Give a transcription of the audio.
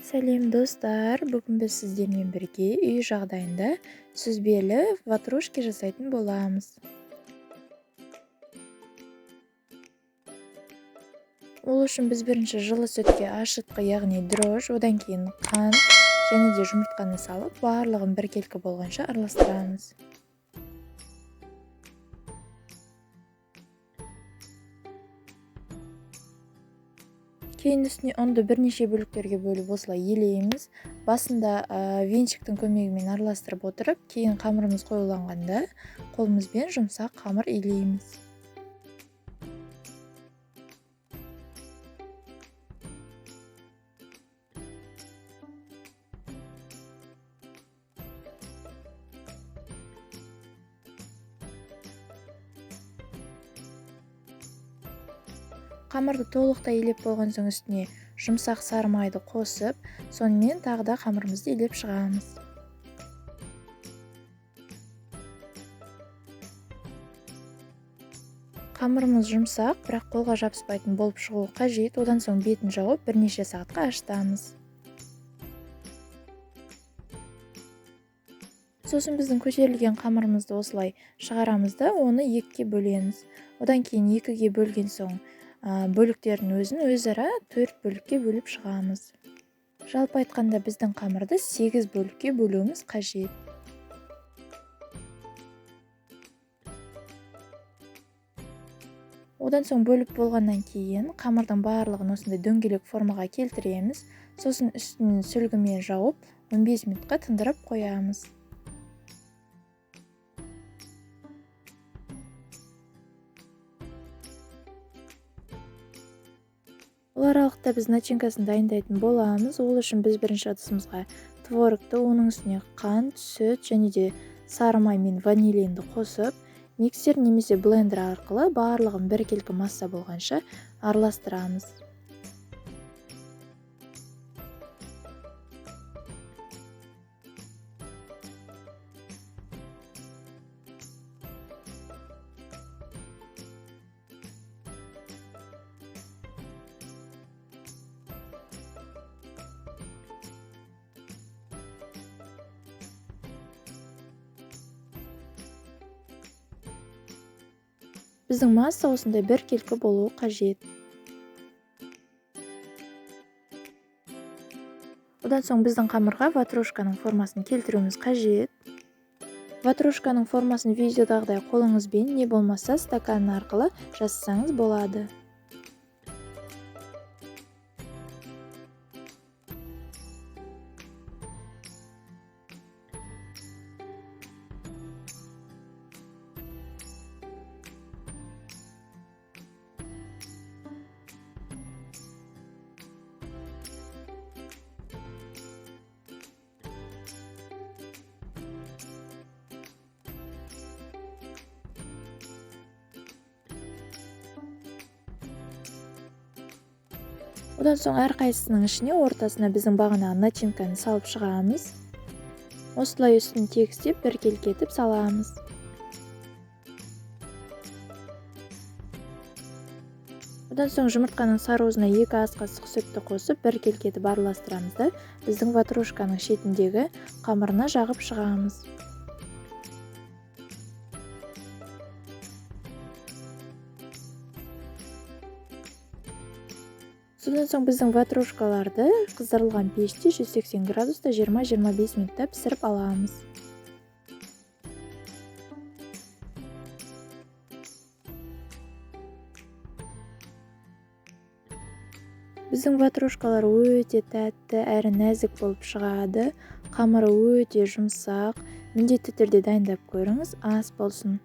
Сәлем достар, бүгін біз сіздермен бірге үй жағдайында сүзбелі ватрушки жасайтын боламыз. Ол үшін біз бірінші жылы сүтке ашытқы, яғни дрожж, одан кейін қант және де жұмыртқаны салып, барлығын біркелкі болғанша араластырамыз. Кейін үстіне ұнды бірнеше бөліктерге бөліп осылай елейміз. Басында венчиктің көмегімен араластырып отырып, кейін қамырымыз қоюланғанда қолымызбен жұмсақ қамыр илейміз. Қамырды толықтай илеп болған соң үстіне жұмсақ сары майды қосып, сонымен тағы да қамырымызды илеп шығамыз. Қамырымыз жұмсақ, бірақ қолға жабыспайтын болып шығуы қажет. Одан соң бетін жауып, бірнеше сағатқа ашытамыз. Сосын біздің көтерілген қамырымызды осылай шығарамыз да, оны екіге бөлеміз. Одан кейін екіге бөлген соң бөліктердің өзара 4 бөлікке бөліп шығамыз. Жалпы айтқанда біздің қамырды 8 бөлікке бөлуіміз қажет. Одан соң бөліп болғаннан кейін қамырдың барлығын осындай дөңгелек формаға келтіреміз. Сосын үстінен сүлгімен жауып 15 минутқа тындырып қоямыз. Бұл аралықта біз начинкасын дайындайтын боламыз. Ол үшін біз бірінші ыдысымызға творогты, оның үстіне қант, сүт және де сары май мен ванилинді қосып, миксер немесе блендер арқылы барлығын біркелкі масса болғанша араластырамыз. Біздің масса осындай біркелкі болуы қажет. Одан соң біздің қамырға ватрушканың формасын келтіруіміз қажет. Ватрушканың формасын видеодағыдай қолыңызбен не болмаса стакан арқылы жасасаңыз болады. Одан соң әрқайсысының ішіне ортасына біздің бағанағы начинканы салып шығамыз. Осылай үстін тегістеп біркелкі етіп саламыз. Одан соң жұмыртқаның сарыуызына 2 ас қасық сүтті қосып біркелкі етіп араластырамыз да біздің ватрушканың шетіндегі қамырына жағып шығамыз. Содан соң біздің ватрушкаларды қыздырылған пеште 180 градуста 20-25 минутта пісіріп аламыз. Біздің ватрушкалар өте тәтті әрі нәзік болып шығады. Қамыры өте жұмсақ. Міндетті түрде дайындап көріңіз, ас болсын.